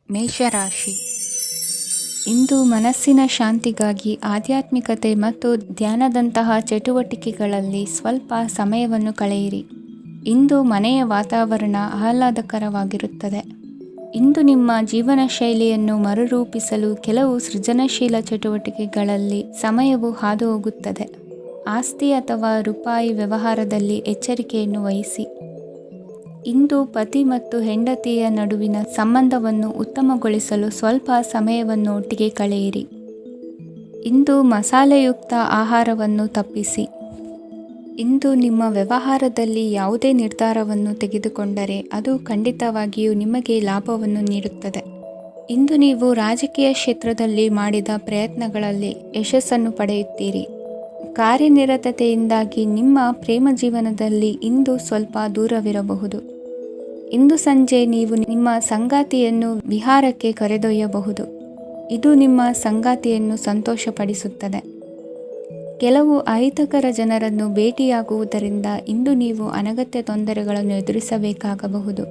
ಮೇಷರಾಶಿ. ಇಂದು ಮನಸ್ಸಿನ ಶಾಂತಿಗಾಗಿ ಆಧ್ಯಾತ್ಮಿಕತೆ ಮತ್ತು ಧ್ಯಾನದಂತಹ ಚಟುವಟಿಕೆಗಳಲ್ಲಿ ಸ್ವಲ್ಪ ಸಮಯವನ್ನು ಕಳೆಯಿರಿ. ಇಂದು ಮನೆಯ ವಾತಾವರಣ ಆಹ್ಲಾದಕರವಾಗಿರುತ್ತದೆ. ಇಂದು ನಿಮ್ಮ ಜೀವನ ಶೈಲಿಯನ್ನು ಮರುರೂಪಿಸಲು ಕೆಲವು ಸೃಜನಶೀಲ ಚಟುವಟಿಕೆಗಳಲ್ಲಿ ಸಮಯವು ಹಾದುಹೋಗುತ್ತದೆ. ಆಸ್ತಿ ಅಥವಾ ರೂಪಾಯಿ ವ್ಯವಹಾರದಲ್ಲಿ ಎಚ್ಚರಿಕೆಯನ್ನು ವಹಿಸಿ. ಇಂದು ಪತಿ ಮತ್ತು ಹೆಂಡತಿಯ ನಡುವಿನ ಸಂಬಂಧವನ್ನು ಉತ್ತಮಗೊಳಿಸಲು ಸ್ವಲ್ಪ ಸಮಯವನ್ನು ಒಟ್ಟಿಗೆ ಕಳೆಯಿರಿ. ಇಂದು ಮಸಾಲೆಯುಕ್ತ ಆಹಾರವನ್ನು ತಪ್ಪಿಸಿ. ಇಂದು ನಿಮ್ಮ ವ್ಯವಹಾರದಲ್ಲಿ ಯಾವುದೇ ನಿರ್ಧಾರವನ್ನು ತೆಗೆದುಕೊಂಡರೆ ಅದು ಖಂಡಿತವಾಗಿಯೂ ನಿಮಗೆ ಲಾಭವನ್ನು ನೀಡುತ್ತದೆ. ಇಂದು ನೀವು ರಾಜಕೀಯ ಕ್ಷೇತ್ರದಲ್ಲಿ ಮಾಡಿದ ಪ್ರಯತ್ನಗಳಲ್ಲಿ ಯಶಸ್ಸನ್ನು ಪಡೆಯುತ್ತೀರಿ. ಕಾರ್ಯನಿರತತೆಯಿಂದಾಗಿ ನಿಮ್ಮ ಪ್ರೇಮ ಜೀವನದಲ್ಲಿ ಇಂದು ಸ್ವಲ್ಪ ದೂರವಿರಬಹುದು. ಇಂದು ಸಂಜೆ ನೀವು ನಿಮ್ಮ ಸಂಗಾತಿಯನ್ನು ವಿಹಾರಕ್ಕೆ ಕರೆದೊಯ್ಯಬಹುದು. ಇದು ನಿಮ್ಮ ಸಂಗಾತಿಯನ್ನು ಸಂತೋಷಪಡಿಸುತ್ತದೆ. ಕೆಲವು ಅಹಿತಕರ ಜನರನ್ನು ಭೇಟಿಯಾಗುವುದರಿಂದ ಇಂದು ನೀವು ಅನಗತ್ಯ ತೊಂದರೆಗಳನ್ನು ಎದುರಿಸಬೇಕಾಗಬಹುದು.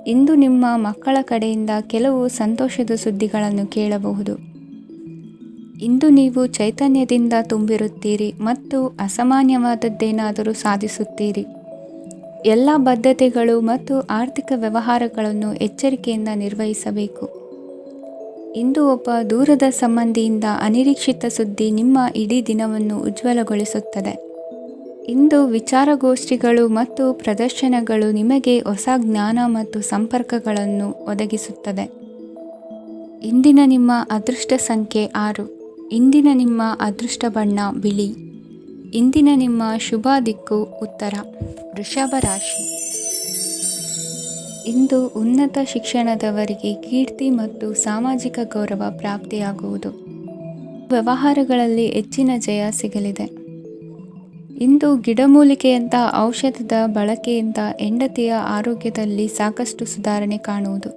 ಇಂದು ನಿಮ್ಮ ಮಕ್ಕಳ ಕಡೆಯಿಂದ ಕೆಲವು ಸಂತೋಷದ ಸುದ್ದಿಗಳನ್ನು ಕೇಳಬಹುದು. ಇಂದು ನೀವು ಚೈತನ್ಯದಿಂದ ತುಂಬಿರುತ್ತೀರಿ ಮತ್ತು ಅಸಾಮಾನ್ಯವಾದದ್ದೇನಾದರೂ ಸಾಧಿಸುತ್ತೀರಿ. ಎಲ್ಲ ಬದ್ಧತೆಗಳು ಮತ್ತು ಆರ್ಥಿಕ ವ್ಯವಹಾರಗಳನ್ನು ಎಚ್ಚರಿಕೆಯಿಂದ ನಿರ್ವಹಿಸಬೇಕು. ಇಂದು ಒಬ್ಬ ದೂರದ ಸಂಬಂಧಿಯಿಂದ ಅನಿರೀಕ್ಷಿತ ಸುದ್ದಿ ನಿಮ್ಮ ಇಡೀ ದಿನವನ್ನು ಉಜ್ವಲಗೊಳಿಸುತ್ತದೆ. ಇಂದು ವಿಚಾರಗೋಷ್ಠಿಗಳು ಮತ್ತು ಪ್ರದರ್ಶನಗಳು ನಿಮಗೆ ಹೊಸ ಜ್ಞಾನ ಮತ್ತು ಸಂಪರ್ಕಗಳನ್ನು ಒದಗಿಸುತ್ತದೆ. ಇಂದಿನ ನಿಮ್ಮ ಅದೃಷ್ಟ ಸಂಖ್ಯೆ 6. ಇಂದಿನ ನಿಮ್ಮ ಅದೃಷ್ಟ ಬಣ್ಣ ಬಿಳಿ. ಇಂದಿನ ನಿಮ್ಮ ಶುಭ ದಿಕ್ಕು ಉತ್ತರ. ವೃಷಭ ರಾಶಿ. ಇಂದು ಉನ್ನತ ಶಿಕ್ಷಣದವರಿಗೆ ಕೀರ್ತಿ ಮತ್ತು ಸಾಮಾಜಿಕ ಗೌರವ ಪ್ರಾಪ್ತಿಯಾಗುವುದು. ವ್ಯವಹಾರಗಳಲ್ಲಿ ಹೆಚ್ಚಿನ ಜಯ ಸಿಗಲಿದೆ. ಇಂದು ಗಿಡಮೂಲಿಕೆಯಂಥ ಔಷಧದ ಬಳಕೆಯಿಂದ ಹೆಂಡತಿಯ ಆರೋಗ್ಯದಲ್ಲಿ ಸಾಕಷ್ಟು ಸುಧಾರಣೆ ಕಾಣುವುದು.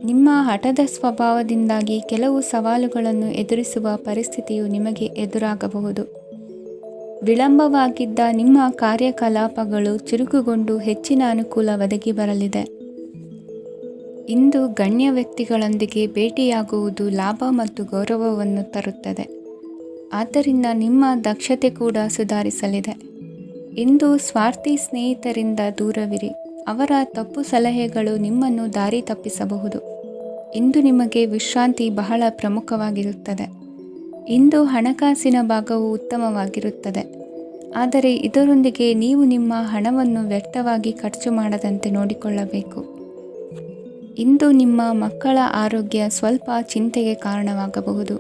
ನಿಮ್ಮ ಹಠದ ಸ್ವಭಾವದಿಂದಾಗಿ ಕೆಲವು ಸವಾಲುಗಳನ್ನು ಎದುರಿಸುವ ಪರಿಸ್ಥಿತಿಯು ನಿಮಗೆ ಎದುರಾಗಬಹುದು. ವಿಳಂಬವಾಗಿದ್ದ ನಿಮ್ಮ ಕಾರ್ಯಕಲಾಪಗಳು ಚುರುಕುಗೊಂಡು ಹೆಚ್ಚಿನ ಅನುಕೂಲ ಒದಗಿ ಬರಲಿದೆ. ಇಂದು ಗಣ್ಯ ವ್ಯಕ್ತಿಗಳೊಂದಿಗೆ ಭೇಟಿಯಾಗುವುದು ಲಾಭ ಮತ್ತು ಗೌರವವನ್ನು ತರುತ್ತದೆ. ಆದ್ದರಿಂದ ನಿಮ್ಮ ದಕ್ಷತೆ ಕೂಡ ಸುಧಾರಿಸಲಿದೆ. ಇಂದು ಸ್ವಾರ್ಥಿ ಸ್ನೇಹಿತರಿಂದ ದೂರವಿರಿ. ಅವರ ತಪ್ಪು ಸಲಹೆಗಳು ನಿಮ್ಮನ್ನು ದಾರಿ ತಪ್ಪಿಸಬಹುದು. ಇಂದು ನಿಮಗೆ ವಿಶ್ರಾಂತಿ ಬಹಳ ಪ್ರಮುಖವಾಗಿರುತ್ತದೆ. ಇಂದು ಹಣಕಾಸಿನ ಭಾಗವು ಉತ್ತಮವಾಗಿರುತ್ತದೆ. ಆದರೆ ಇದರೊಂದಿಗೆ ನೀವು ನಿಮ್ಮ ಹಣವನ್ನು ವ್ಯರ್ಥವಾಗಿ ಖರ್ಚು ಮಾಡದಂತೆ ನೋಡಿಕೊಳ್ಳಬೇಕು. ಇಂದು ನಿಮ್ಮ ಮಕ್ಕಳ ಆರೋಗ್ಯ ಸ್ವಲ್ಪ ಚಿಂತೆಗೆ ಕಾರಣವಾಗಬಹುದು.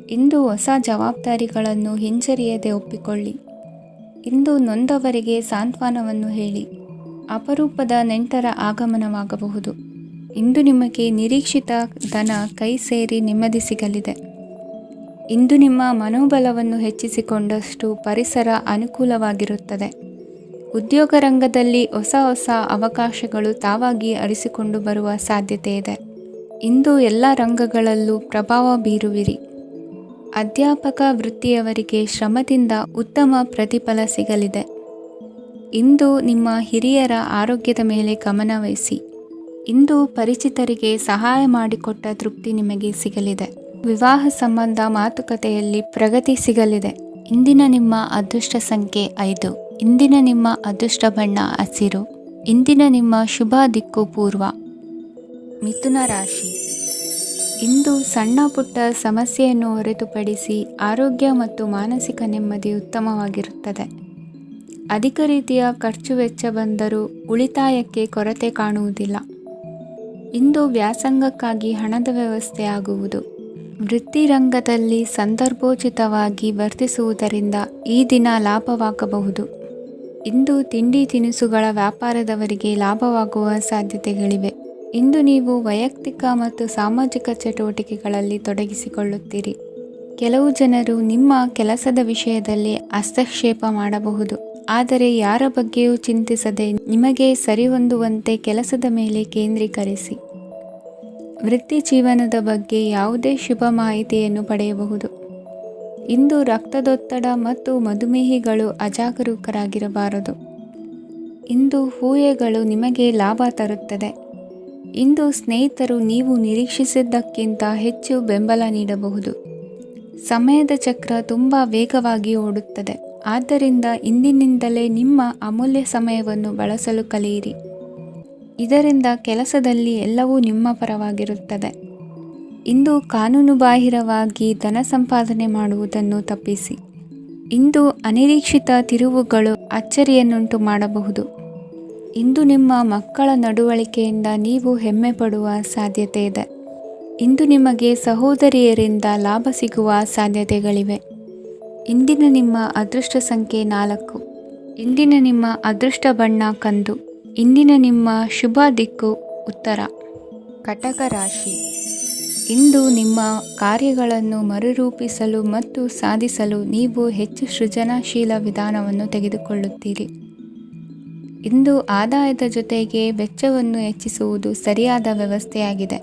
ಇಂದು ಹೊಸ ಜವಾಬ್ದಾರಿಗಳನ್ನು ಹಿಂಜರಿಯದೆ ಒಪ್ಪಿಕೊಳ್ಳಿ. ಇಂದು ನೊಂದವರಿಗೆ ಸಾಂತ್ವನವನ್ನು ಹೇಳಿ. ಅಪರೂಪದ ನೆಂಟರ ಆಗಮನವಾಗಬಹುದು. ಇಂದು ನಿಮಗೆ ನಿರೀಕ್ಷಿತ ಧನ ಕೈ ಸೇರಿ ನೆಮ್ಮದಿ ಸಿಗಲಿದೆ. ಇಂದು ನಿಮ್ಮ ಮನೋಬಲವನ್ನು ಹೆಚ್ಚಿಸಿಕೊಂಡಷ್ಟು ಪರಿಸರ ಅನುಕೂಲವಾಗಿರುತ್ತದೆ. ಉದ್ಯೋಗ ರಂಗದಲ್ಲಿ ಹೊಸ ಅವಕಾಶಗಳು ತಾವಾಗಿ ಅರಿಸಿಕೊಂಡು ಬರುವ ಸಾಧ್ಯತೆ ಇದೆ. ಇಂದು ಎಲ್ಲ ರಂಗಗಳಲ್ಲೂ ಪ್ರಭಾವ ಬೀರುವಿರಿ. ಅಧ್ಯಾಪಕ ವೃತ್ತಿಯವರಿಗೆ ಶ್ರಮದಿಂದ ಉತ್ತಮ ಪ್ರತಿಫಲ ಸಿಗಲಿದೆ. ಇಂದು ನಿಮ್ಮ ಹಿರಿಯರ ಆರೋಗ್ಯದ ಮೇಲೆ ಗಮನವಹಿಸಿ. ಇಂದು ಪರಿಚಿತರಿಗೆ ಸಹಾಯ ಮಾಡಿಕೊಟ್ಟ ತೃಪ್ತಿ ನಿಮಗೆ ಸಿಗಲಿದೆ. ವಿವಾಹ ಸಂಬಂಧ ಮಾತುಕತೆಯಲ್ಲಿ ಪ್ರಗತಿ ಸಿಗಲಿದೆ. ಇಂದಿನ ನಿಮ್ಮ ಅದೃಷ್ಟ ಸಂಖ್ಯೆ 5. ಇಂದಿನ ನಿಮ್ಮ ಅದೃಷ್ಟ ಬಣ್ಣ ಹಸಿರು. ಇಂದಿನ ನಿಮ್ಮ ಶುಭ ದಿಕ್ಕು ಪೂರ್ವ. ಮಿಥುನ ರಾಶಿ. ಇಂದು ಸಣ್ಣ ಪುಟ್ಟ ಸಮಸ್ಯೆಯನ್ನು ಹೊರತುಪಡಿಸಿ ಆರೋಗ್ಯ ಮತ್ತು ಮಾನಸಿಕ ನೆಮ್ಮದಿ ಉತ್ತಮವಾಗಿರುತ್ತದೆ. ಅಧಿಕ ರೀತಿಯ ಖರ್ಚು ವೆಚ್ಚ ಬಂದರೂ ಉಳಿತಾಯಕ್ಕೆ ಕೊರತೆ ಕಾಣುವುದಿಲ್ಲ. ಇಂದು ವ್ಯಾಸಂಗಕ್ಕಾಗಿ ಹಣದ ವ್ಯವಸ್ಥೆ ಆಗುವುದು. ವೃತ್ತಿರಂಗದಲ್ಲಿ ಸಂದರ್ಭೋಚಿತವಾಗಿ ವರ್ತಿಸುವುದರಿಂದ ಈ ದಿನ ಲಾಭವಾಗಬಹುದು. ಇಂದು ತಿಂಡಿ ತಿನಿಸುಗಳ ವ್ಯಾಪಾರದವರಿಗೆ ಲಾಭವಾಗುವ ಸಾಧ್ಯತೆಗಳಿವೆ. ಇಂದು ನೀವು ವೈಯಕ್ತಿಕ ಮತ್ತು ಸಾಮಾಜಿಕ ಚಟುವಟಿಕೆಗಳಲ್ಲಿ ತೊಡಗಿಸಿಕೊಳ್ಳುತ್ತೀರಿ. ಕೆಲವು ಜನರು ನಿಮ್ಮ ಕೆಲಸದ ವಿಷಯದಲ್ಲಿ ಹಸ್ತಕ್ಷೇಪ ಮಾಡಬಹುದು. ಆದರೆ ಯಾರ ಬಗ್ಗೆಯೂ ಚಿಂತಿಸದೆ ನಿಮಗೆ ಸರಿಹೊಂದುವಂತೆ ಕೆಲಸದ ಮೇಲೆ ಕೇಂದ್ರೀಕರಿಸಿ. ವೃತ್ತಿ ಜೀವನದ ಬಗ್ಗೆ ಯಾವುದೇ ಶುಭ ಮಾಹಿತಿಯನ್ನು ಪಡೆಯಬಹುದು. ಇಂದು ರಕ್ತದೊತ್ತಡ ಮತ್ತು ಮಧುಮೇಹಿಗಳು ಅಜಾಗರೂಕರಾಗಿರಬಾರದು. ಇಂದು ಊಹೆಗಳು ನಿಮಗೆ ಲಾಭ ತರುತ್ತದೆ. ಇಂದು ಸ್ನೇಹಿತರು ನೀವು ನಿರೀಕ್ಷಿಸಿದ್ದಕ್ಕಿಂತ ಹೆಚ್ಚು ಬೆಂಬಲ ನೀಡಬಹುದು. ಸಮಯದ ಚಕ್ರ ತುಂಬ ವೇಗವಾಗಿ ಓಡುತ್ತದೆ. ಆದ್ದರಿಂದ ಇಂದಿನಿಂದಲೇ ನಿಮ್ಮ ಅಮೂಲ್ಯ ಸಮಯವನ್ನು ಬಳಸಲು ಕಲಿಯಿರಿ. ಇದರಿಂದ ಕೆಲಸದಲ್ಲಿ ಎಲ್ಲವೂ ನಿಮ್ಮ ಪರವಾಗಿರುತ್ತದೆ. ಇಂದು ಕಾನೂನುಬಾಹಿರವಾಗಿ ಧನ ಸಂಪಾದನೆ ಮಾಡುವುದನ್ನು ತಪ್ಪಿಸಿ. ಇಂದು ಅನಿರೀಕ್ಷಿತ ತಿರುವುಗಳು ಅಚ್ಚರಿಯನ್ನುಂಟು ಮಾಡಬಹುದು. ಇಂದು ನಿಮ್ಮ ಮಕ್ಕಳ ನಡವಳಿಕೆಯಿಂದ ನೀವು ಹೆಮ್ಮೆ ಪಡುವ ಸಾಧ್ಯತೆ ಇದೆ. ಇಂದು ನಿಮಗೆ ಸಹೋದರಿಯರಿಂದ ಲಾಭ ಸಿಗುವ ಸಾಧ್ಯತೆಗಳಿವೆ. ಇಂದಿನ ನಿಮ್ಮ ಅದೃಷ್ಟ ಸಂಖ್ಯೆ 4. ಇಂದಿನ ನಿಮ್ಮ ಅದೃಷ್ಟ ಬಣ್ಣ ಕಂದು. ಇಂದಿನ ನಿಮ್ಮ ಶುಭ ದಿಕ್ಕು ಉತ್ತರ. ಕಟಕ ರಾಶಿ. ಇಂದು ನಿಮ್ಮ ಕಾರ್ಯಗಳನ್ನು ಮರುರೂಪಿಸಲು ಮತ್ತು ಸಾಧಿಸಲು ನೀವು ಹೆಚ್ಚು ಸೃಜನಶೀಲ ವಿಧಾನವನ್ನು ತೆಗೆದುಕೊಳ್ಳುತ್ತೀರಿ. ಇಂದು ಆದಾಯದ ಜೊತೆಗೆ ವೆಚ್ಚವನ್ನು ಹೆಚ್ಚಿಸುವುದು ಸರಿಯಾದ ವ್ಯವಸ್ಥೆಯಾಗಿದೆ.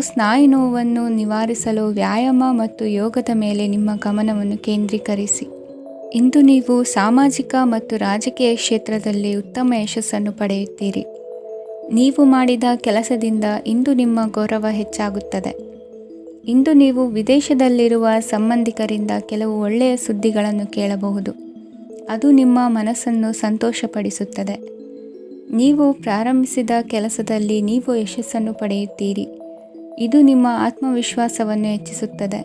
ಸ್ನಾಯು ನೋವನ್ನು ನಿವಾರಿಸಲು ವ್ಯಾಯಾಮ ಮತ್ತು ಯೋಗದ ಮೇಲೆ ನಿಮ್ಮ ಗಮನವನ್ನು ಕೇಂದ್ರೀಕರಿಸಿ. ಇಂದು ನೀವು ಸಾಮಾಜಿಕ ಮತ್ತು ರಾಜಕೀಯ ಕ್ಷೇತ್ರದಲ್ಲಿ ಉತ್ತಮ ಯಶಸ್ಸನ್ನು ಪಡೆಯುತ್ತೀರಿ. ನೀವು ಮಾಡಿದ ಕೆಲಸದಿಂದ ಇಂದು ನಿಮ್ಮ ಗೌರವ ಹೆಚ್ಚಾಗುತ್ತದೆ. ಇಂದು ನೀವು ವಿದೇಶದಲ್ಲಿರುವ ಸಂಬಂಧಿಕರಿಂದ ಕೆಲವು ಒಳ್ಳೆಯ ಸುದ್ದಿಗಳನ್ನು ಕೇಳಬಹುದು. ಅದು ನಿಮ್ಮ ಮನಸ್ಸನ್ನು ಸಂತೋಷಪಡಿಸುತ್ತದೆ. ನೀವು ಪ್ರಾರಂಭಿಸಿದ ಕೆಲಸದಲ್ಲಿ ನೀವು ಯಶಸ್ಸನ್ನು ಪಡೆಯುತ್ತೀರಿ. ಇದು ನಿಮ್ಮ ಆತ್ಮವಿಶ್ವಾಸವನ್ನು ಹೆಚ್ಚಿಸುತ್ತದೆ.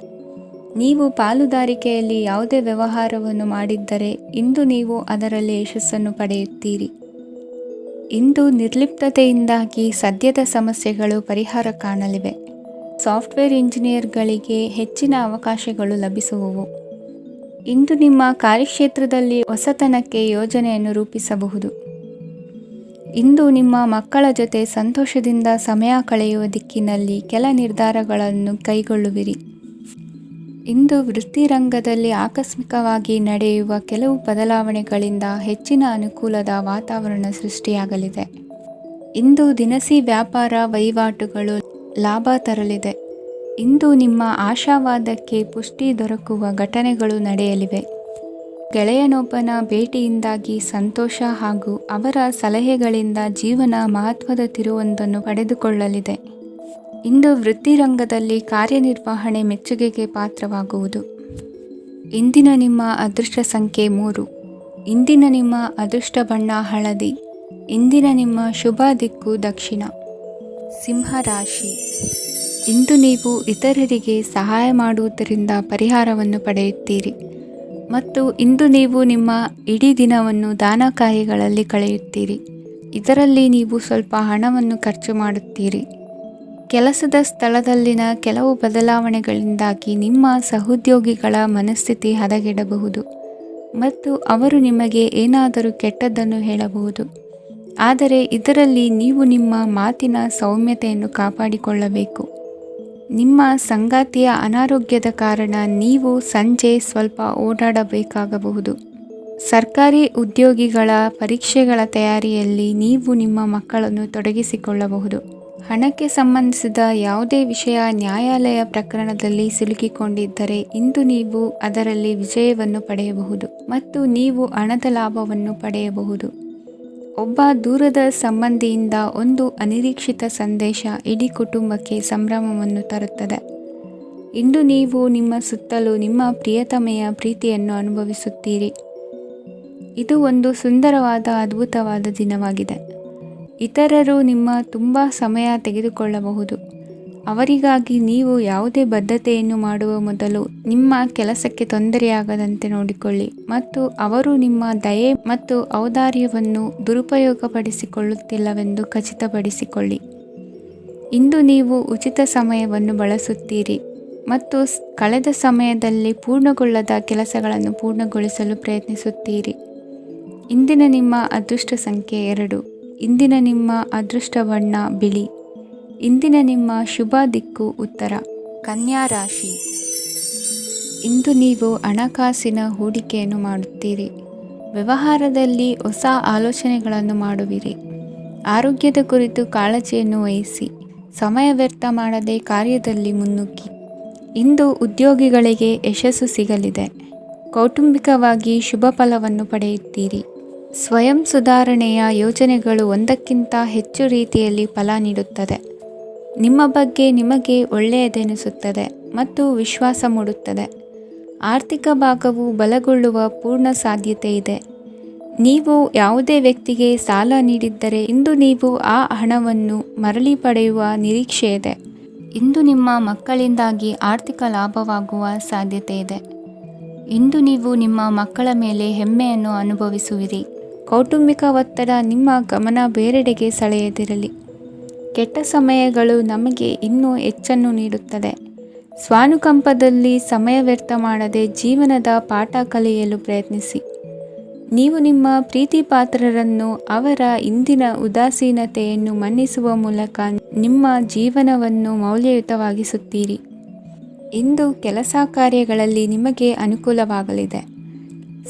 ನೀವು ಪಾಲುದಾರಿಕೆಯಲ್ಲಿ ಯಾವುದೇ ವ್ಯವಹಾರವನ್ನು ಮಾಡಿದ್ದರೆ ಇಂದು ನೀವು ಅದರಲ್ಲಿ ಯಶಸ್ಸನ್ನು ಪಡೆಯುತ್ತೀರಿ. ಇಂದು ನಿರ್ಲಿಪ್ತತೆಯಿಂದಾಗಿ ಸದ್ಯದ ಸಮಸ್ಯೆಗಳು ಪರಿಹಾರ ಕಾಣಲಿವೆ. ಸಾಫ್ಟ್ವೇರ್ ಇಂಜಿನಿಯರ್ಗಳಿಗೆ ಹೆಚ್ಚಿನ ಅವಕಾಶಗಳು ಲಭಿಸುವವು. ಇಂದು ನಿಮ್ಮ ಕಾರ್ಯಕ್ಷೇತ್ರದಲ್ಲಿ ಹೊಸತನಕ್ಕೆ ಯೋಜನೆಯನ್ನು ರೂಪಿಸಬಹುದು. ಇಂದು ನಿಮ್ಮ ಮಕ್ಕಳ ಜೊತೆ ಸಂತೋಷದಿಂದ ಸಮಯ ಕಳೆಯುವ ದಿಕ್ಕಿನಲ್ಲಿ ಕೆಲ ನಿರ್ಧಾರಗಳನ್ನು ಕೈಗೊಳ್ಳುವಿರಿ. ಇಂದು ವೃತ್ತಿರಂಗದಲ್ಲಿ ಆಕಸ್ಮಿಕವಾಗಿ ನಡೆಯುವ ಕೆಲವು ಬದಲಾವಣೆಗಳಿಂದ ಹೆಚ್ಚಿನ ಅನುಕೂಲದ ವಾತಾವರಣ ಸೃಷ್ಟಿಯಾಗಲಿದೆ. ಇಂದು ದಿನಸಿ ವ್ಯಾಪಾರ ವಹಿವಾಟುಗಳು ಲಾಭ ತರಲಿದೆ. ಇಂದು ನಿಮ್ಮ ಆಶಾವಾದಕ್ಕೆ ಪುಷ್ಟಿ ದೊರಕುವ ಘಟನೆಗಳು ನಡೆಯಲಿವೆ. ಗೆಳೆಯನೊಬ್ಬನ ಭೇಟಿಯಿಂದಾಗಿ ಸಂತೋಷ ಹಾಗೂ ಅವರ ಸಲಹೆಗಳಿಂದ ಜೀವನ ಮಹತ್ವದ ತಿರುವೊಂದನ್ನು ಪಡೆದುಕೊಳ್ಳಲಿದೆ. ಇಂದು ವೃತ್ತಿರಂಗದಲ್ಲಿ ಕಾರ್ಯನಿರ್ವಹಣೆ ಮೆಚ್ಚುಗೆಗೆ ಪಾತ್ರವಾಗುವುದು. ಇಂದಿನ ನಿಮ್ಮ ಅದೃಷ್ಟ ಸಂಖ್ಯೆ 3. ಇಂದಿನ ನಿಮ್ಮ ಅದೃಷ್ಟ ಬಣ್ಣ ಹಳದಿ. ಇಂದಿನ ನಿಮ್ಮ ಶುಭ ದಿಕ್ಕು ದಕ್ಷಿಣ. ಸಿಂಹರಾಶಿ. ಇಂದು ನೀವು ಇತರರಿಗೆ ಸಹಾಯ ಮಾಡುವುದರಿಂದ ಪರಿಹಾರವನ್ನು ಪಡೆಯುತ್ತೀರಿ ಮತ್ತು ಇಂದು ನೀವು ನಿಮ್ಮ ಇಡೀ ದಿನವನ್ನು ದಾನ ಕಾರ್ಯಗಳಲ್ಲಿ ಕಳೆಯುತ್ತೀರಿ. ಇದರಲ್ಲಿ ನೀವು ಸ್ವಲ್ಪ ಹಣವನ್ನು ಖರ್ಚು ಮಾಡುತ್ತೀರಿ. ಕೆಲಸದ ಸ್ಥಳದಲ್ಲಿನ ಕೆಲವು ಬದಲಾವಣೆಗಳಿಂದಾಗಿ ನಿಮ್ಮ ಸಹೋದ್ಯೋಗಿಗಳ ಮನಸ್ಥಿತಿ ಹದಗೆಡಬಹುದು ಮತ್ತು ಅವರು ನಿಮಗೆ ಏನಾದರೂ ಕೆಟ್ಟದ್ದನ್ನು ಹೇಳಬಹುದು. ಆದರೆ ಇದರಲ್ಲಿ ನೀವು ನಿಮ್ಮ ಮಾತಿನ ಸೌಮ್ಯತೆಯನ್ನು ಕಾಪಾಡಿಕೊಳ್ಳಬೇಕು. ನಿಮ್ಮ ಸಂಗಾತಿಯ ಅನಾರೋಗ್ಯದ ಕಾರಣ ನೀವು ಸಂಜೆ ಸ್ವಲ್ಪ ಓಡಾಡಬೇಕಾಗಬಹುದು. ಸರ್ಕಾರಿ ಉದ್ಯೋಗಿಗಳ ಪರೀಕ್ಷೆಗಳ ತಯಾರಿಯಲ್ಲಿ ನೀವು ನಿಮ್ಮ ಮಕ್ಕಳನ್ನು ತೊಡಗಿಸಿಕೊಳ್ಳಬಹುದು. ಹಣಕ್ಕೆ ಸಂಬಂಧಿಸಿದ ಯಾವುದೇ ವಿಷಯ ನ್ಯಾಯಾಲಯ ಪ್ರಕರಣದಲ್ಲಿ ಸಿಲುಕಿಕೊಂಡಿದ್ದರೆ ಇಂದು ನೀವು ಅದರಲ್ಲಿ ವಿಜಯವನ್ನು ಪಡೆಯಬಹುದು ಮತ್ತು ನೀವು ಹಣದ ಲಾಭವನ್ನು ಪಡೆಯಬಹುದು. ಒಬ್ಬ ದೂರದ ಸಂಬಂಧಿಯಿಂದ ಒಂದು ಅನಿರೀಕ್ಷಿತ ಸಂದೇಶ ಇಡೀ ಕುಟುಂಬಕ್ಕೆ ಸಂಭ್ರಮವನ್ನು ತರುತ್ತದೆ. ಇಂದು ನೀವು ನಿಮ್ಮ ಸುತ್ತಲೂ ನಿಮ್ಮ ಪ್ರಿಯತಮೆಯ ಪ್ರೀತಿಯನ್ನು ಅನುಭವಿಸುತ್ತೀರಿ. ಇದು ಒಂದು ಸುಂದರವಾದ ಅದ್ಭುತವಾದ ದಿನವಾಗಿದೆ. ಇತರರು ನಿಮ್ಮ ತುಂಬ ಸಮಯ ತೆಗೆದುಕೊಳ್ಳಬಹುದು. ಅವರಿಗಾಗಿ ನೀವು ಯಾವುದೇ ಬದ್ಧತೆಯನ್ನು ಮಾಡುವ ಮೊದಲು ನಿಮ್ಮ ಕೆಲಸಕ್ಕೆ ತೊಂದರೆಯಾಗದಂತೆ ನೋಡಿಕೊಳ್ಳಿ ಮತ್ತು ಅವರು ನಿಮ್ಮ ದಯೆ ಮತ್ತು ಔದಾರ್ಯವನ್ನು ದುರುಪಯೋಗಪಡಿಸಿಕೊಳ್ಳುತ್ತಿಲ್ಲವೆಂದು ಖಚಿತಪಡಿಸಿಕೊಳ್ಳಿ. ಇಂದು ನೀವು ಉಚಿತ ಸಮಯವನ್ನು ಬಳಸುತ್ತೀರಿ ಮತ್ತು ಕಳೆದ ಸಮಯದಲ್ಲಿ ಪೂರ್ಣಗೊಳ್ಳದ ಕೆಲಸಗಳನ್ನು ಪೂರ್ಣಗೊಳಿಸಲು ಪ್ರಯತ್ನಿಸುತ್ತೀರಿ. ಇಂದಿನ ನಿಮ್ಮ ಅದೃಷ್ಟ ಸಂಖ್ಯೆ 2. ಇಂದಿನ ನಿಮ್ಮ ಅದೃಷ್ಟ ಬಣ್ಣ ಬಿಳಿ. ಇಂದಿನ ನಿಮ್ಮ ಶುಭ ದಿಕ್ಕು ಉತ್ತರ. ಕನ್ಯಾ ರಾಶಿ. ಇಂದು ನೀವು ಹಣಕಾಸಿನ ಹೂಡಿಕೆಯನ್ನು ಮಾಡುತ್ತೀರಿ. ವ್ಯವಹಾರದಲ್ಲಿ ಹೊಸ ಆಲೋಚನೆಗಳನ್ನು ಮಾಡುವಿರಿ. ಆರೋಗ್ಯದ ಕುರಿತು ಕಾಳಜಿಯನ್ನು ವಹಿಸಿ. ಸಮಯ ವ್ಯರ್ಥ ಮಾಡದೆ ಕಾರ್ಯದಲ್ಲಿ ಮುನ್ನುಗ್ಗಿ. ಇಂದು ಉದ್ಯೋಗಿಗಳಿಗೆ ಯಶಸ್ಸು ಸಿಗಲಿದೆ. ಕೌಟುಂಬಿಕವಾಗಿ ಶುಭ ಫಲವನ್ನು ಪಡೆಯುತ್ತೀರಿ. ಸ್ವಯಂ ಸುಧಾರಣೆಯ ಯೋಜನೆಗಳು ಒಂದಕ್ಕಿಂತ ಹೆಚ್ಚು ರೀತಿಯಲ್ಲಿ ಫಲ ನೀಡುತ್ತದೆ. ನಿಮ್ಮ ಬಗ್ಗೆ ನಿಮಗೆ ಒಳ್ಳೆಯದೆನಿಸುತ್ತದೆ ಮತ್ತು ವಿಶ್ವಾಸ ಮೂಡುತ್ತದೆ. ಆರ್ಥಿಕ ಭಾಗವು ಬಲಗೊಳ್ಳುವ ಪೂರ್ಣ ಸಾಧ್ಯತೆ ಇದೆ. ನೀವು ಯಾವುದೇ ವ್ಯಕ್ತಿಗೆ ಸಾಲ ನೀಡಿದ್ದರೆ ಇಂದು ನೀವು ಆ ಹಣವನ್ನು ಮರಳಿ ಪಡೆಯುವ ನಿರೀಕ್ಷೆ ಇದೆ. ಇಂದು ನಿಮ್ಮ ಮಕ್ಕಳಿಂದಾಗಿ ಆರ್ಥಿಕ ಲಾಭವಾಗುವ ಸಾಧ್ಯತೆ ಇದೆ. ಇಂದು ನೀವು ನಿಮ್ಮ ಮಕ್ಕಳ ಮೇಲೆ ಹೆಮ್ಮೆಯನ್ನು ಅನುಭವಿಸುವಿರಿ. ಕೌಟುಂಬಿಕ ಒತ್ತಡ ನಿಮ್ಮ ಗಮನ ಬೇರೆಡೆಗೆ ಸೆಳೆಯದಿರಲಿ. ಕೆಟ್ಟ ಸಮಯಗಳು ನಮಗೆ ಇನ್ನೂ ಹೆಚ್ಚನ್ನು ನೀಡುತ್ತದೆ. ಸ್ವಾನುಕಂಪದಲ್ಲಿ ಸಮಯ ವ್ಯರ್ಥ ಮಾಡದೆ ಜೀವನದ ಪಾಠ ಕಲಿಯಲು ಪ್ರಯತ್ನಿಸಿ. ನೀವು ನಿಮ್ಮ ಪ್ರೀತಿ ಪಾತ್ರರನ್ನು ಅವರ ಇಂದಿನ ಉದಾಸೀನತೆಯನ್ನು ಮನ್ನಿಸುವ ಮೂಲಕ ನಿಮ್ಮ ಜೀವನವನ್ನು ಮೌಲ್ಯಯುತವಾಗಿಸುತ್ತೀರಿ. ಇಂದು ಕೆಲಸ ಕಾರ್ಯಗಳಲ್ಲಿ ನಿಮಗೆ ಅನುಕೂಲವಾಗಲಿದೆ.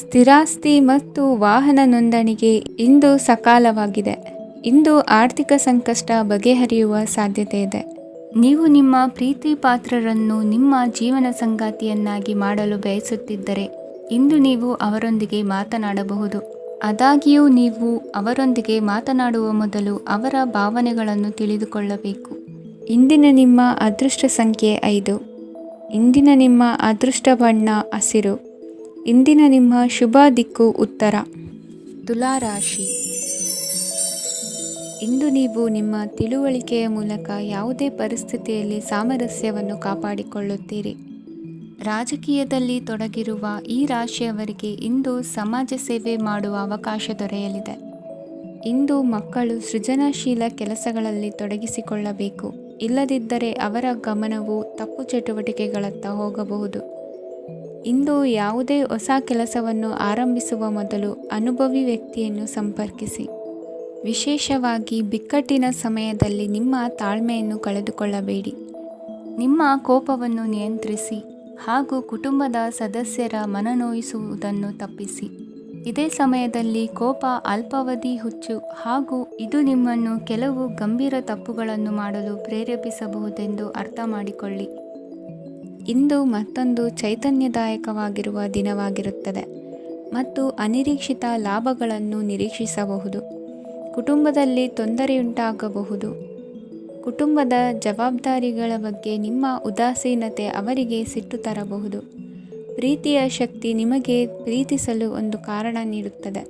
ಸ್ಥಿರಾಸ್ತಿ ಮತ್ತು ವಾಹನ ನೋಂದಣಿಗೆ ಇಂದು ಸಕಾಲವಾಗಿದೆ. ಇಂದು ಆರ್ಥಿಕ ಸಂಕಷ್ಟ ಬಗೆಹರಿಯುವ ಸಾಧ್ಯತೆ ಇದೆ. ನೀವು ನಿಮ್ಮ ಪ್ರೀತಿ ಪಾತ್ರರನ್ನು ನಿಮ್ಮ ಜೀವನ ಸಂಗಾತಿಯನ್ನಾಗಿ ಮಾಡಲು ಬಯಸುತ್ತಿದ್ದರೆ ಇಂದು ನೀವು ಅವರೊಂದಿಗೆ ಮಾತನಾಡಬಹುದು. ಆದಾಗ್ಯೂ ನೀವು ಅವರೊಂದಿಗೆ ಮಾತನಾಡುವ ಮೊದಲು ಅವರ ಭಾವನೆಗಳನ್ನು ತಿಳಿದುಕೊಳ್ಳಬೇಕು. ಇಂದಿನ ನಿಮ್ಮ ಅದೃಷ್ಟ ಸಂಖ್ಯೆ 5. ಇಂದಿನ ನಿಮ್ಮ ಅದೃಷ್ಟ ಬಣ್ಣ ಹಸಿರು. ಇಂದಿನ ನಿಮ್ಮ ಶುಭ ದಿಕ್ಕು ಉತ್ತರ. ತುಲಾ ರಾಶಿ. ಇಂದು ನೀವು ನಿಮ್ಮ ತಿಳುವಳಿಕೆಯ ಮೂಲಕ ಯಾವುದೇ ಪರಿಸ್ಥಿತಿಯಲ್ಲಿ ಸಾಮರಸ್ಯವನ್ನು ಕಾಪಾಡಿಕೊಳ್ಳುತ್ತೀರಿ. ರಾಜಕೀಯದಲ್ಲಿ ತೊಡಗಿರುವ ಈ ರಾಶಿಯವರಿಗೆ ಇಂದು ಸಮಾಜ ಸೇವೆ ಮಾಡುವ ಅವಕಾಶ ದೊರೆಯಲಿದೆ. ಇಂದು ಮಕ್ಕಳು ಸೃಜನಶೀಲ ಕೆಲಸಗಳಲ್ಲಿ ತೊಡಗಿಸಿಕೊಳ್ಳಬೇಕು. ಇಲ್ಲದಿದ್ದರೆ ಅವರ ಗಮನವು ತಪ್ಪು ಚಟುವಟಿಕೆಗಳತ್ತ ಹೋಗಬಹುದು. ಇಂದು ಯಾವುದೇ ಹೊಸ ಕೆಲಸವನ್ನು ಆರಂಭಿಸುವ ಮೊದಲು ಅನುಭವಿ ವ್ಯಕ್ತಿಯನ್ನು ಸಂಪರ್ಕಿಸಿ. ವಿಶೇಷವಾಗಿ ಬಿಕ್ಕಟ್ಟಿನ ಸಮಯದಲ್ಲಿ ನಿಮ್ಮ ತಾಳ್ಮೆಯನ್ನು ಕಳೆದುಕೊಳ್ಳಬೇಡಿ. ನಿಮ್ಮ ಕೋಪವನ್ನು ನಿಯಂತ್ರಿಸಿ ಹಾಗೂ ಕುಟುಂಬದ ಸದಸ್ಯರ ಮನನೋಯಿಸುವುದನ್ನು ತಪ್ಪಿಸಿ. ಇದೇ ಸಮಯದಲ್ಲಿ ಕೋಪ ಅಲ್ಪಾವಧಿ ಹುಚ್ಚು ಹಾಗೂ ಇದು ನಿಮ್ಮನ್ನು ಕೆಲವು ಗಂಭೀರ ತಪ್ಪುಗಳನ್ನು ಮಾಡಲು ಪ್ರೇರೇಪಿಸಬಹುದೆಂದು ಅರ್ಥ ಮಾಡಿಕೊಳ್ಳಿ. ಇಂದು ಮತ್ತೊಂದು ಚೈತನ್ಯದಾಯಕವಾಗಿರುವ ದಿನವಾಗಿರುತ್ತದೆ ಮತ್ತು ಅನಿರೀಕ್ಷಿತ ಲಾಭಗಳನ್ನು ನಿರೀಕ್ಷಿಸಬಹುದು. ಕುಟುಂಬದಲ್ಲಿ ತೊಂದರೆಯುಂಟಾಗಬಹುದು. ಕುಟುಂಬದ ಜವಾಬ್ದಾರಿಗಳ ಬಗ್ಗೆ ನಿಮ್ಮ ಉದಾಸೀನತೆ ಅವರಿಗೆ ಸಿಟ್ಟು ತರಬಹುದು. ಪ್ರೀತಿಯ ಶಕ್ತಿ ನಿಮಗೆ ಪ್ರೀತಿಸಲು ಒಂದು ಕಾರಣ ನೀಡುತ್ತದೆ.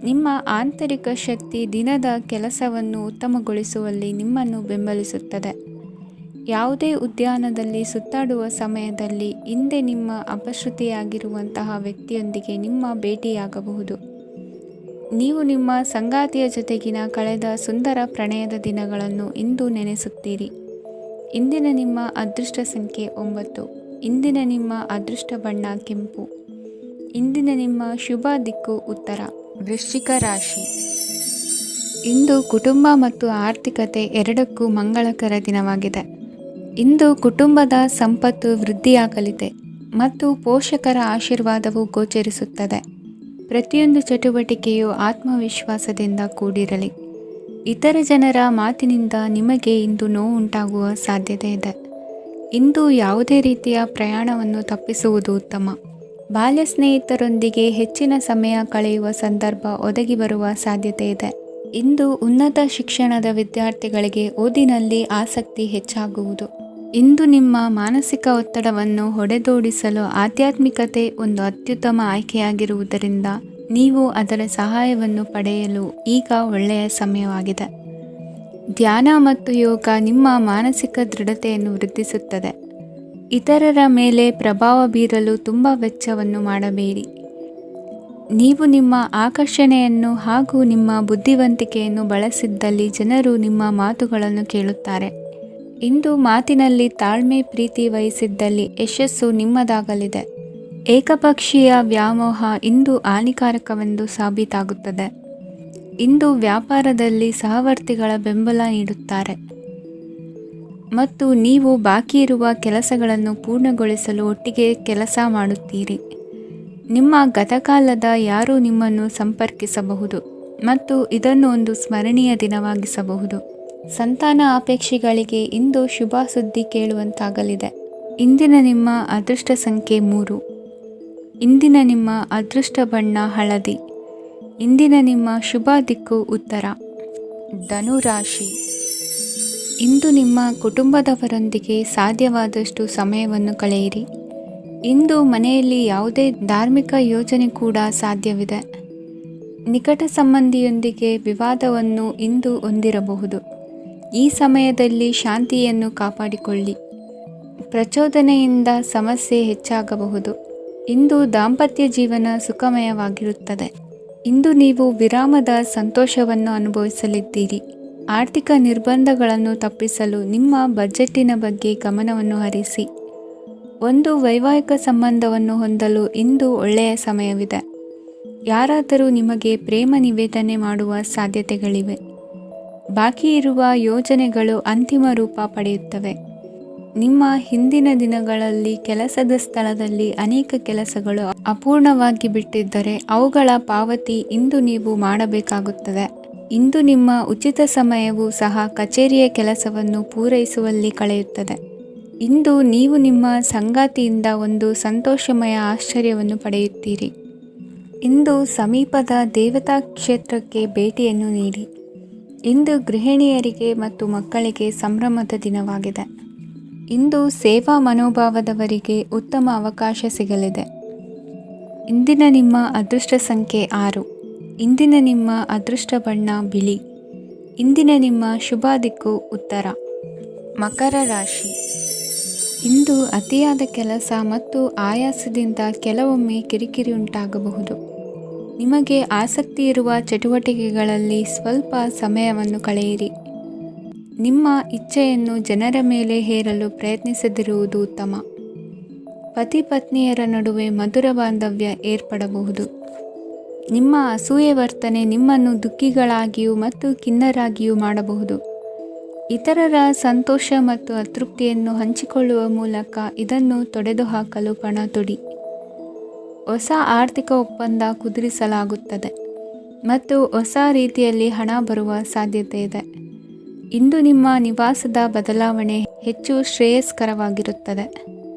ನಿಮ್ಮ ಆಂತರಿಕ ಶಕ್ತಿ ದಿನದ ಕೆಲಸವನ್ನು ಉತ್ತಮಗೊಳಿಸುವಲ್ಲಿ ನಿಮ್ಮನ್ನು ಬೆಂಬಲಿಸುತ್ತದೆ. ಯಾವುದೇ ಉದ್ಯಾನದಲ್ಲಿ ಸುತ್ತಾಡುವ ಸಮಯದಲ್ಲಿ ಹಿಂದೆ ನಿಮ್ಮ ಅಪಶ್ರುತಿಯಾಗಿರುವಂತಹ ವ್ಯಕ್ತಿಯೊಂದಿಗೆ ನಿಮ್ಮ ಭೇಟಿಯಾಗಬಹುದು. ನೀವು ನಿಮ್ಮ ಸಂಗಾತಿಯ ಜೊತೆಗಿನ ಕಳೆದ ಸುಂದರ ಪ್ರಣಯದ ದಿನಗಳನ್ನು ಇಂದು ನೆನೆಸುತ್ತೀರಿ. ಇಂದಿನ ನಿಮ್ಮ ಅದೃಷ್ಟ ಸಂಖ್ಯೆ 9. ಇಂದಿನ ನಿಮ್ಮ ಅದೃಷ್ಟ ಬಣ್ಣ ಕೆಂಪು. ಇಂದಿನ ನಿಮ್ಮ ಶುಭ ದಿಕ್ಕು ಉತ್ತರ. ವೃಶ್ಚಿಕ ರಾಶಿ. ಇಂದು ಕುಟುಂಬ ಮತ್ತು ಆರ್ಥಿಕತೆ ಎರಡಕ್ಕೂ ಮಂಗಳಕರ ದಿನವಾಗಿದೆ. ಇಂದು ಕುಟುಂಬದ ಸಂಪತ್ತು ವೃದ್ಧಿಯಾಗಲಿದೆ ಮತ್ತು ಪೋಷಕರ ಆಶೀರ್ವಾದವು ಗೋಚರಿಸುತ್ತದೆ. ಪ್ರತಿಯೊಂದು ಚಟುವಟಿಕೆಯು ಆತ್ಮವಿಶ್ವಾಸದಿಂದ ಕೂಡಿರಲಿ. ಇತರ ಜನರ ಮಾತಿನಿಂದ ನಿಮಗೆ ಇಂದು ನೋವು ಉಂಟಾಗುವ ಸಾಧ್ಯತೆ ಇದೆ. ಇಂದು ಯಾವುದೇ ರೀತಿಯ ಪ್ರಯಾಣವನ್ನು ತಪ್ಪಿಸುವುದು ಉತ್ತಮ. ಬಾಲ್ಯ ಸ್ನೇಹಿತರೊಂದಿಗೆ ಹೆಚ್ಚಿನ ಸಮಯ ಕಳೆಯುವ ಸಂದರ್ಭ ಒದಗಿ ಬರುವ ಸಾಧ್ಯತೆ ಇದೆ. ಇಂದು ಉನ್ನತ ಶಿಕ್ಷಣದ ವಿದ್ಯಾರ್ಥಿಗಳಿಗೆ ಓದಿನಲ್ಲಿ ಆಸಕ್ತಿ ಹೆಚ್ಚಾಗುವುದು. ಇಂದು ನಿಮ್ಮ ಮಾನಸಿಕ ಒತ್ತಡವನ್ನು ಹೊಡೆದೋಡಿಸಲು ಆಧ್ಯಾತ್ಮಿಕತೆ ಒಂದು ಅತ್ಯುತ್ತಮ ಆಯ್ಕೆಯಾಗಿರುವುದರಿಂದ ನೀವು ಅದರ ಸಹಾಯವನ್ನು ಪಡೆಯಲು ಈಗ ಒಳ್ಳೆಯ ಸಮಯವಾಗಿದೆ. ಧ್ಯಾನ ಮತ್ತು ಯೋಗ ನಿಮ್ಮ ಮಾನಸಿಕ ದೃಢತೆಯನ್ನು ವೃದ್ಧಿಸುತ್ತದೆ. ಇತರರ ಮೇಲೆ ಪ್ರಭಾವ ಬೀರಲು ತುಂಬ ವೆಚ್ಚವನ್ನು ಮಾಡಬೇಡಿ. ನೀವು ನಿಮ್ಮ ಆಕರ್ಷಣೆಯನ್ನು ಹಾಗೂ ನಿಮ್ಮ ಬುದ್ಧಿವಂತಿಕೆಯನ್ನು ಬಳಸಿದ್ದಲ್ಲಿ ಜನರು ನಿಮ್ಮ ಮಾತುಗಳನ್ನು ಕೇಳುತ್ತಾರೆ. ಇಂದು ಮಾತಿನಲ್ಲಿ ತಾಳ್ಮೆ ಪ್ರೀತಿ ವಹಿಸಿದ್ದಲ್ಲಿ ಯಶಸ್ಸು ನಿಮ್ಮದಾಗಲಿದೆ. ಏಕಪಕ್ಷೀಯ ವ್ಯಾಮೋಹ ಇಂದು ಹಾನಿಕಾರಕವೆಂದು ಸಾಬೀತಾಗುತ್ತದೆ. ಇಂದು ವ್ಯಾಪಾರದಲ್ಲಿ ಸಹವರ್ತಿಗಳ ಬೆಂಬಲ ನೀಡುತ್ತಾರೆ ಮತ್ತು ನೀವು ಬಾಕಿ ಇರುವ ಕೆಲಸಗಳನ್ನು ಪೂರ್ಣಗೊಳಿಸಲು ಒಟ್ಟಿಗೆ ಕೆಲಸ ಮಾಡುತ್ತೀರಿ. ನಿಮ್ಮ ಗತಕಾಲದ ಯಾರೂ ನಿಮ್ಮನ್ನು ಸಂಪರ್ಕಿಸಬಹುದು ಮತ್ತು ಇದನ್ನು ಒಂದು ಸ್ಮರಣೀಯ ದಿನವಾಗಿಸಬಹುದು. ಸಂತಾನ ಅಪೇಕ್ಷಿಗಳಿಗೆ ಇಂದು ಶುಭ ಸುದ್ದಿ ಕೇಳುವಂತಾಗಲಿದೆ. ಇಂದಿನ ನಿಮ್ಮ ಅದೃಷ್ಟ ಸಂಖ್ಯೆ 3. ಇಂದಿನ ನಿಮ್ಮ ಅದೃಷ್ಟ ಬಣ್ಣ ಹಳದಿ. ಇಂದಿನ ನಿಮ್ಮ ಶುಭ ದಿಕ್ಕು ಉತ್ತರ. ಧನುರಾಶಿ. ಇಂದು ನಿಮ್ಮ ಕುಟುಂಬದವರೊಂದಿಗೆ ಸಾಧ್ಯವಾದಷ್ಟು ಸಮಯವನ್ನು ಕಳೆಯಿರಿ. ಇಂದು ಮನೆಯಲ್ಲಿ ಯಾವುದೇ ಧಾರ್ಮಿಕ ಯೋಜನೆ ಕೂಡ ಸಾಧ್ಯವಿದೆ. ನಿಕಟ ಸಂಬಂಧಿಯೊಂದಿಗೆ ವಿವಾದವನ್ನು ಇಂದು ಹೊಂದಿರಬಹುದು. ಈ ಸಮಯದಲ್ಲಿ ಶಾಂತಿಯನ್ನು ಕಾಪಾಡಿಕೊಳ್ಳಿ. ಪ್ರಚೋದನೆಯಿಂದ ಸಮಸ್ಯೆ ಹೆಚ್ಚಾಗಬಹುದು. ಇಂದು ದಾಂಪತ್ಯ ಜೀವನ ಸುಖಮಯವಾಗಿರುತ್ತದೆ. ಇಂದು ನೀವು ವಿರಾಮದ ಸಂತೋಷವನ್ನು ಅನುಭವಿಸಲಿದ್ದೀರಿ. ಆರ್ಥಿಕ ನಿರ್ಬಂಧಗಳನ್ನು ತಪ್ಪಿಸಲು ನಿಮ್ಮ ಬಜೆಟ್ಟಿನ ಬಗ್ಗೆ ಗಮನವನ್ನು ಹರಿಸಿ. ಒಂದು ವೈವಾಹಿಕ ಸಂಬಂಧವನ್ನು ಹೊಂದಲು ಇಂದು ಒಳ್ಳೆಯ ಸಮಯವಿದೆ. ಯಾರಾದರೂ ನಿಮಗೆ ಪ್ರೇಮ ನಿವೇದನೆ ಮಾಡುವ ಸಾಧ್ಯತೆಗಳಿವೆ. ಬಾಕಿ ಇರುವ ಯೋಜನೆಗಳು ಅಂತಿಮ ರೂಪ ಪಡೆಯುತ್ತವೆ. ನಿಮ್ಮ ಹಿಂದಿನ ದಿನಗಳಲ್ಲಿ ಕೆಲಸದ ಸ್ಥಳದಲ್ಲಿ ಅನೇಕ ಕೆಲಸಗಳು ಅಪೂರ್ಣವಾಗಿ ಬಿಟ್ಟಿದ್ದರೆ ಅವುಗಳ ಪಾವತಿ ಇಂದು ನೀವು ಮಾಡಬೇಕಾಗುತ್ತದೆ. ಇಂದು ನಿಮ್ಮ ಉಚಿತ ಸಮಯವು ಸಹ ಕಚೇರಿಯ ಕೆಲಸವನ್ನು ಪೂರೈಸುವಲ್ಲಿ ಕಳೆಯುತ್ತದೆ. ಇಂದು ನೀವು ನಿಮ್ಮ ಸಂಗಾತಿಯಿಂದ ಒಂದು ಸಂತೋಷಮಯ ಆಶ್ಚರ್ಯವನ್ನು ಪಡೆಯುತ್ತೀರಿ. ಇಂದು ಸಮೀಪದ ದೇವತಾ ಕ್ಷೇತ್ರಕ್ಕೆ ಭೇಟಿಯನ್ನು ನೀಡಿ. ಇಂದು ಗೃಹಿಣಿಯರಿಗೆ ಮತ್ತು ಮಕ್ಕಳಿಗೆ ಸಂಭ್ರಮದ ದಿನವಾಗಿದೆ. ಇಂದು ಸೇವಾ ಮನೋಭಾವದವರಿಗೆ ಉತ್ತಮ ಅವಕಾಶ ಸಿಗಲಿದೆ. ಇಂದಿನ ನಿಮ್ಮ ಅದೃಷ್ಟ ಸಂಖ್ಯೆ 6. ಇಂದಿನ ನಿಮ್ಮ ಅದೃಷ್ಟ ಬಣ್ಣ ಬಿಳಿ. ಇಂದಿನ ನಿಮ್ಮ ಶುಭ ದಿಕ್ಕು ಉತ್ತರ. ಮಕರ ರಾಶಿ. ಇಂದು ಅತಿಯಾದ ಕೆಲಸ ಮತ್ತು ಆಯಾಸದಿಂದ ಕೆಲವೊಮ್ಮೆ ಕಿರಿಕಿರಿ ಉಂಟಾಗಬಹುದು. ನಿಮಗೆ ಆಸಕ್ತಿ ಇರುವ ಚಟುವಟಿಕೆಗಳಲ್ಲಿ ಸ್ವಲ್ಪ ಸಮಯವನ್ನು ಕಳೆಯಿರಿ. ನಿಮ್ಮ ಇಚ್ಛೆಯನ್ನು ಜನರ ಮೇಲೆ ಹೇರಲು ಪ್ರಯತ್ನಿಸದಿರುವುದು ಉತ್ತಮ. ಪತಿ ಪತ್ನಿಯರ ನಡುವೆ ಮಧುರ ಬಾಂಧವ್ಯ ಏರ್ಪಡಬಹುದು. ನಿಮ್ಮ ಅಸೂಯೆ ವರ್ತನೆ ನಿಮ್ಮನ್ನು ದುಃಖಿಗಳಾಗಿಯೂ ಮತ್ತು ಖಿನ್ನರಾಗಿಯೂ ಮಾಡಬಹುದು. ಇತರರ ಸಂತೋಷ ಮತ್ತು ಅತೃಪ್ತಿಯನ್ನು ಹಂಚಿಕೊಳ್ಳುವ ಮೂಲಕ ಇದನ್ನು ತೊಡೆದುಹಾಕಲು ಪಣ ತೊಡಿ. ಹೊಸ ಆರ್ಥಿಕ ಒಪ್ಪಂದ ಕುದುರಿಸಲಾಗುತ್ತದೆ ಮತ್ತು ಹೊಸ ರೀತಿಯಲ್ಲಿ ಹಣ ಬರುವ ಸಾಧ್ಯತೆ ಇದೆ. ಇಂದು ನಿಮ್ಮ ನಿವಾಸದ ಬದಲಾವಣೆ ಹೆಚ್ಚು ಶ್ರೇಯಸ್ಕರವಾಗಿರುತ್ತದೆ.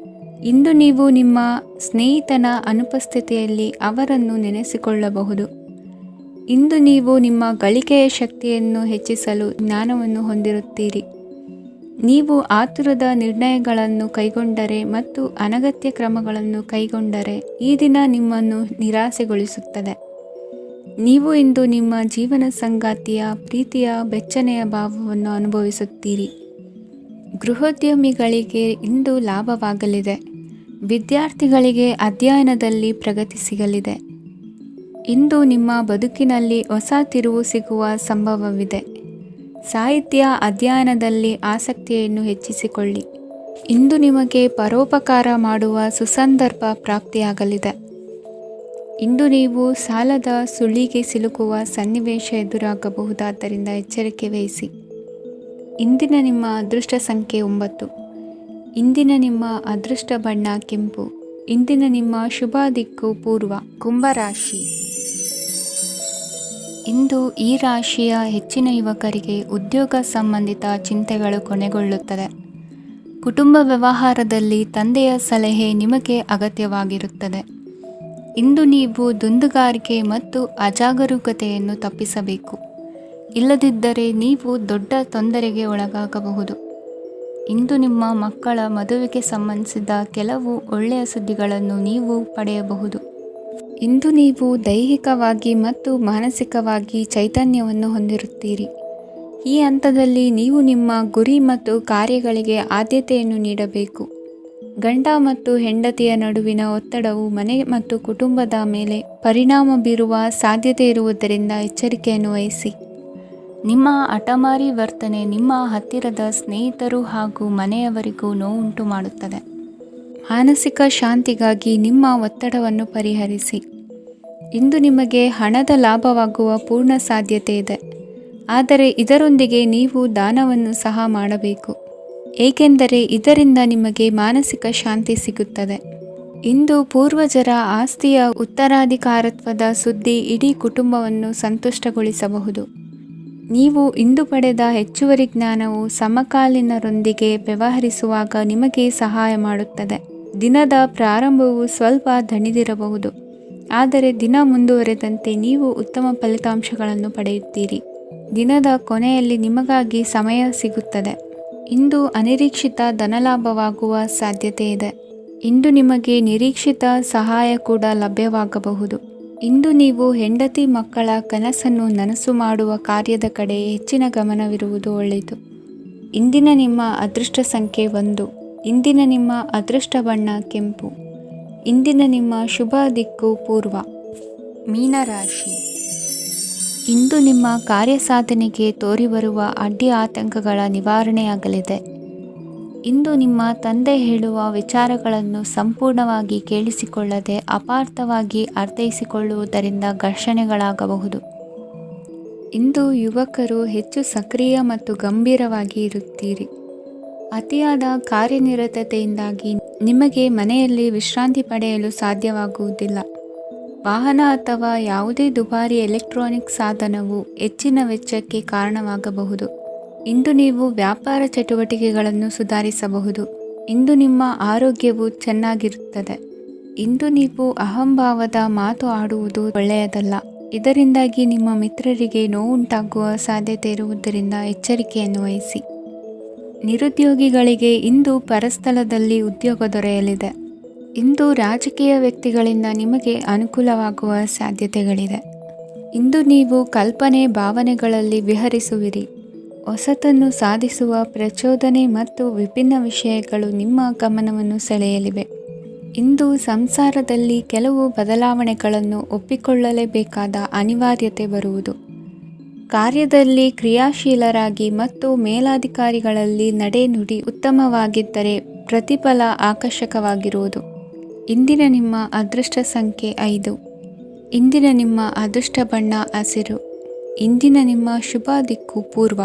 ಇಂದು ನೀವು ನಿಮ್ಮ ಸ್ನೇಹಿತನ ಅನುಪಸ್ಥಿತಿಯಲ್ಲಿ ಅವರನ್ನು ನೆನೆಸಿಕೊಳ್ಳಬಹುದು. ಇಂದು ನೀವು ನಿಮ್ಮ ಗಳಿಕೆಯ ಶಕ್ತಿಯನ್ನು ಹೆಚ್ಚಿಸಲು ಜ್ಞಾನವನ್ನು ಹೊಂದಿರುತ್ತೀರಿ. ನೀವು ಆತುರದ ನಿರ್ಣಯಗಳನ್ನು ಕೈಗೊಂಡರೆ ಮತ್ತು ಅನಗತ್ಯ ಕ್ರಮಗಳನ್ನು ಕೈಗೊಂಡರೆ ಈ ದಿನ ನಿಮ್ಮನ್ನು ನಿರಾಸೆಗೊಳಿಸುತ್ತದೆ. ನೀವು ಇಂದು ನಿಮ್ಮ ಜೀವನ ಸಂಗಾತಿಯ ಪ್ರೀತಿಯ ಬೆಚ್ಚನೆಯ ಭಾವವನ್ನು ಅನುಭವಿಸುತ್ತೀರಿ. ಗೃಹೋದ್ಯಮಿಗಳಿಗೆ ಇಂದು ಲಾಭವಾಗಲಿದೆ. ವಿದ್ಯಾರ್ಥಿಗಳಿಗೆ ಅಧ್ಯಯನದಲ್ಲಿ ಪ್ರಗತಿ ಸಿಗಲಿದೆ. ಇಂದು ನಿಮ್ಮ ಬದುಕಿನಲ್ಲಿ ಹೊಸ ತಿರುವು ಸಿಗುವ ಸಂಭವವಿದೆ. ಸಾಹಿತ್ಯ ಅಧ್ಯಯನದಲ್ಲಿ ಆಸಕ್ತಿಯನ್ನು ಹೆಚ್ಚಿಸಿಕೊಳ್ಳಿ. ಇಂದು ನಿಮಗೆ ಪರೋಪಕಾರ ಮಾಡುವ ಸುಸಂದರ್ಭ ಪ್ರಾಪ್ತಿಯಾಗಲಿದೆ. ಇಂದು ನೀವು ಸಾಲದ ಸುಳಿಗೆ ಸಿಲುಕುವ ಸನ್ನಿವೇಶ ಎದುರಾಗಬಹುದಾದ್ದರಿಂದ ಎಚ್ಚರಿಕೆ ವಹಿಸಿ. ಇಂದಿನ ನಿಮ್ಮ ಅದೃಷ್ಟ ಸಂಖ್ಯೆ 9. ಇಂದಿನ ನಿಮ್ಮ ಅದೃಷ್ಟ ಬಣ್ಣ ಕೆಂಪು. ಇಂದಿನ ನಿಮ್ಮ ಶುಭ ದಿಕ್ಕು ಪೂರ್ವ. ಕುಂಭರಾಶಿ. ಇಂದು ಈ ರಾಶಿಯ ಹೆಚ್ಚಿನ ಯುವಕರಿಗೆ ಉದ್ಯೋಗ ಸಂಬಂಧಿತ ಚಿಂತೆಗಳು ಕೊನೆಗೊಳ್ಳುತ್ತದೆ. ಕುಟುಂಬ ವ್ಯವಹಾರದಲ್ಲಿ ತಂದೆಯ ಸಲಹೆ ನಿಮಗೆ ಅಗತ್ಯವಾಗಿರುತ್ತದೆ. ಇಂದು ನೀವು ದುಂದುಗಾರಿಕೆ ಮತ್ತು ಅಜಾಗರೂಕತೆಯನ್ನು ತಪ್ಪಿಸಬೇಕು. ಇಲ್ಲದಿದ್ದರೆ ನೀವು ದೊಡ್ಡ ತೊಂದರೆಗೆ ಒಳಗಾಗಬಹುದು. ಇಂದು ನಿಮ್ಮ ಮಕ್ಕಳ ಮದುವೆಗೆ ಸಂಬಂಧಿಸಿದ ಕೆಲವು ಒಳ್ಳೆಯ ಸುದ್ದಿಗಳನ್ನು ನೀವು ಪಡೆಯಬಹುದು. ಇಂದು ನೀವು ದೈಹಿಕವಾಗಿ ಮತ್ತು ಮಾನಸಿಕವಾಗಿ ಚೈತನ್ಯವನ್ನು ಹೊಂದಿರುತ್ತೀರಿ. ಈ ಹಂತದಲ್ಲಿ ನೀವು ನಿಮ್ಮ ಗುರಿ ಮತ್ತು ಕಾರ್ಯಗಳಿಗೆ ಆದ್ಯತೆಯನ್ನು ನೀಡಬೇಕು. ಗಂಡ ಮತ್ತು ಹೆಂಡತಿಯ ನಡುವಿನ ಒತ್ತಡವು ಮನೆ ಮತ್ತು ಕುಟುಂಬದ ಮೇಲೆ ಪರಿಣಾಮ ಬೀರುವ ಸಾಧ್ಯತೆ ಇರುವುದರಿಂದ ಎಚ್ಚರಿಕೆಯನ್ನು ವಹಿಸಿ. ನಿಮ್ಮ ಹಠಮಾರಿ ವರ್ತನೆ ನಿಮ್ಮ ಹತ್ತಿರದ ಸ್ನೇಹಿತರು ಹಾಗೂ ಮನೆಯವರಿಗೂ ನೋವುಂಟು ಮಾಡುತ್ತದೆ. ಮಾನಸಿಕ ಶಾಂತಿಗಾಗಿ ನಿಮ್ಮ ಒತ್ತಡವನ್ನು ಪರಿಹರಿಸಿ. ಇಂದು ನಿಮಗೆ ಹಣದ ಲಾಭವಾಗುವ ಪೂರ್ಣ ಸಾಧ್ಯತೆ ಇದೆ. ಆದರೆ ಇದರೊಂದಿಗೆ ನೀವು ದಾನವನ್ನು ಸಹ ಮಾಡಬೇಕು, ಏಕೆಂದರೆ ಇದರಿಂದ ನಿಮಗೆ ಮಾನಸಿಕ ಶಾಂತಿ ಸಿಗುತ್ತದೆ. ಇಂದು ಪೂರ್ವಜರ ಆಸ್ತಿಯ ಉತ್ತರಾಧಿಕಾರತ್ವದ ಸುದ್ದಿ ಇಡೀ ಕುಟುಂಬವನ್ನು ಸಂತುಷ್ಟಗೊಳಿಸಬಹುದು. ನೀವು ಇಂದು ಪಡೆದ ಹೆಚ್ಚುವರಿ ಜ್ಞಾನವು ಸಮಕಾಲೀನರೊಂದಿಗೆ ವ್ಯವಹರಿಸುವಾಗ ನಿಮಗೆ ಸಹಾಯ ಮಾಡುತ್ತದೆ. ದಿನದ ಪ್ರಾರಂಭವು ಸ್ವಲ್ಪ ದಣಿದಿರಬಹುದು, ಆದರೆ ದಿನ ಮುಂದುವರೆದಂತೆ ನೀವು ಉತ್ತಮ ಫಲಿತಾಂಶಗಳನ್ನು ಪಡೆಯುತ್ತೀರಿ. ದಿನದ ಕೊನೆಯಲ್ಲಿ ನಿಮಗಾಗಿ ಸಮಯ ಸಿಗುತ್ತದೆ. ಇಂದು ಅನಿರೀಕ್ಷಿತ ಧನಲಾಭವಾಗುವ ಸಾಧ್ಯತೆ ಇದೆ. ಇಂದು ನಿಮಗೆ ನಿರೀಕ್ಷಿತ ಸಹಾಯ ಕೂಡ ಲಭ್ಯವಾಗಬಹುದು. ಇಂದು ನೀವು ಹೆಂಡತಿ ಮಕ್ಕಳ ಕನಸನ್ನು ನನಸು ಮಾಡುವ ಕಾರ್ಯದ ಕಡೆ ಹೆಚ್ಚಿನ ಗಮನವಿರುವುದು ಒಳ್ಳೆಯದು. ಇಂದಿನ ನಿಮ್ಮ ಅದೃಷ್ಟ ಸಂಖ್ಯೆ 1. ಇಂದಿನ ನಿಮ್ಮ ಅದೃಷ್ಟ ಬಣ್ಣ ಕೆಂಪು. ಇಂದಿನ ನಿಮ್ಮ ಶುಭ ದಿಕ್ಕು ಪೂರ್ವ. ಮೀನರಾಶಿ. ಇಂದು ನಿಮ್ಮ ಕಾರ್ಯಸಾಧನೆಗೆ ತೋರಿಬರುವ ಅಡ್ಡಿ ಆತಂಕಗಳ ನಿವಾರಣೆಯಾಗಲಿದೆ. ಇಂದು ನಿಮ್ಮ ತಂದೆ ಹೇಳುವ ವಿಚಾರಗಳನ್ನು ಸಂಪೂರ್ಣವಾಗಿ ಕೇಳಿಸಿಕೊಳ್ಳದೆ ಅಪಾರ್ಥವಾಗಿ ಅರ್ಥೈಸಿಕೊಳ್ಳುವುದರಿಂದ ಘರ್ಷಣೆಗಳಾಗಬಹುದು. ಇಂದು ಯುವಕರು ಹೆಚ್ಚು ಸಕ್ರಿಯ ಮತ್ತು ಗಂಭೀರವಾಗಿ ಇರುತ್ತೀರಿ. ಅತಿಯಾದ ಕಾರ್ಯನಿರತತೆಯಿಂದಾಗಿ ನಿಮಗೆ ಮನೆಯಲ್ಲಿ ವಿಶ್ರಾಂತಿ ಪಡೆಯಲು ಸಾಧ್ಯವಾಗುವುದಿಲ್ಲ. ವಾಹನ ಅಥವಾ ಯಾವುದೇ ದುಬಾರಿ ಎಲೆಕ್ಟ್ರಾನಿಕ್ ಸಾಧನವು ಹೆಚ್ಚಿನ ವೆಚ್ಚಕ್ಕೆ ಕಾರಣವಾಗಬಹುದು. ಇಂದು ನೀವು ವ್ಯಾಪಾರ ಚಟುವಟಿಕೆಗಳನ್ನು ಸುಧಾರಿಸಬಹುದು. ಇಂದು ನಿಮ್ಮ ಆರೋಗ್ಯವು ಚೆನ್ನಾಗಿರುತ್ತದೆ. ಇಂದು ನೀವು ಅಹಂಭಾವದ ಮಾತು ಆಡುವುದು ಒಳ್ಳೆಯದಲ್ಲ. ಇದರಿಂದಾಗಿ ನಿಮ್ಮ ಮಿತ್ರರಿಗೆ ನೋವುಂಟಾಗುವ ಸಾಧ್ಯತೆ ಇರುವುದರಿಂದ ಎಚ್ಚರಿಕೆಯನ್ನು ವಹಿಸಿ. ನಿರುದ್ಯೋಗಿಗಳಿಗೆ ಇಂದು ಪರಸ್ಥಳದಲ್ಲಿ ಉದ್ಯೋಗ ದೊರೆಯಲಿದೆ. ಇಂದು ರಾಜಕೀಯ ವ್ಯಕ್ತಿಗಳಿಂದ ನಿಮಗೆ ಅನುಕೂಲವಾಗುವ ಸಾಧ್ಯತೆಗಳಿದೆ. ಇಂದು ನೀವು ಕಲ್ಪನೆ ಭಾವನೆಗಳಲ್ಲಿ ವಿಹರಿಸುವಿರಿ. ಹೊಸತನ್ನು ಸಾಧಿಸುವ ಪ್ರಚೋದನೆ ಮತ್ತು ವಿಭಿನ್ನ ವಿಷಯಗಳು ನಿಮ್ಮ ಗಮನವನ್ನು ಸೆಳೆಯಲಿವೆ. ಇಂದು ಸಂಸಾರದಲ್ಲಿ ಕೆಲವು ಬದಲಾವಣೆಗಳನ್ನು ಒಪ್ಪಿಕೊಳ್ಳಲೇಬೇಕಾದ ಅನಿವಾರ್ಯತೆ ಬರುವುದು. ಕಾರ್ಯದಲ್ಲಿ ಕ್ರಿಯಾಶೀಲರಾಗಿ ಮತ್ತು ಮೇಲಾಧಿಕಾರಿಗಳಲ್ಲಿ ನಡೆನುಡಿ ಉತ್ತಮವಾಗಿದ್ದರೆ ಪ್ರತಿಫಲ ಆಕರ್ಷಕವಾಗಿರುವುದು. ಇಂದಿನ ನಿಮ್ಮ ಅದೃಷ್ಟ ಸಂಖ್ಯೆ 5. ಇಂದಿನ ನಿಮ್ಮ ಅದೃಷ್ಟ ಬಣ್ಣ ಹಸಿರು. ಇಂದಿನ ನಿಮ್ಮ ಶುಭ ದಿಕ್ಕು ಪೂರ್ವ.